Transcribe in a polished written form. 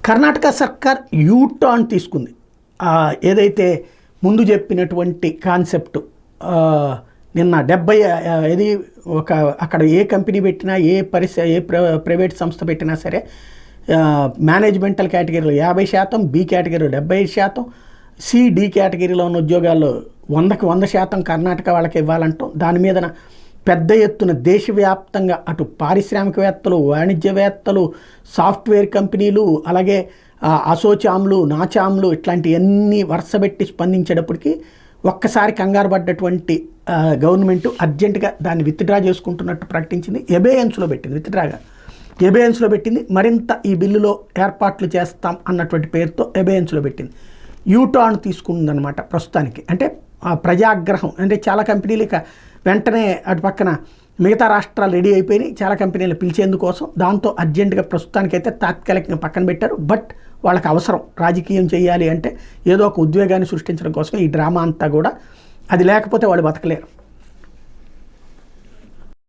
కర్ణాటక సర్కార్ యూటర్న్ తీసుకుంది. ఏదైతే ముందు చెప్పినటువంటి కాన్సెప్ట్ నిన్న 70 ఇది ఒక అక్కడ ఏ కంపెనీ పెట్టినా ఏ ప్రైవేట్ సంస్థ పెట్టినా సరే మేనేజ్మెంటల్ కేటగిరీలో 50%, బి కేటగిరీలో 75%, సి డి కేటగిరీలో ఉన్న ఉద్యోగాల్లో 100కి 100% కర్ణాటక వాళ్ళకి ఇవ్వాలంటాం. దాని మీద పెద్ద ఎత్తున దేశవ్యాప్తంగా అటు పారిశ్రామికవేత్తలు, వాణిజ్యవేత్తలు, సాఫ్ట్వేర్ కంపెనీలు, అలాగే అసోచామ్లు, నాచామ్లు ఇట్లాంటివన్నీ వరుసబెట్టి స్పందించేటప్పటికి ఒక్కసారి కంగారు పడ్డటువంటి గవర్నమెంట్ అర్జెంటుగా దాన్ని విత్డ్రా చేసుకుంటున్నట్టు ప్రకటించింది. ఎబేయన్స్లో పెట్టింది, విత్డ్రాగా ఎబేయన్స్లో పెట్టింది. మరింత ఈ బిల్లులో ఏర్పాట్లు చేస్తాం అన్నటువంటి పేరుతో ఎబేయన్స్లో పెట్టింది. యూటర్న్ తీసుకుందనమాట ప్రస్తుతానికి. అంటే ప్రజాగ్రహం అంటే చాలా కంపెనీలు ఇక వెంటనే అటు పక్కన మిగతా రాష్ట్రాలు రెడీ అయిపోయినాయి చాలా కంపెనీలు పిలిచేందుకోసం. దాంతో అర్జెంటుగా ప్రస్తుతానికైతే తాత్కాలికంగా పక్కన పెట్టారు. బట్ వాళ్ళకి అవసరం రాజకీయం చేయాలి అంటే ఏదో ఒక ఉద్వేగాన్ని సృష్టించడం కోసం ఈ డ్రామా అంతా కూడా. అది లేకపోతే వాళ్ళు బతకలేరు.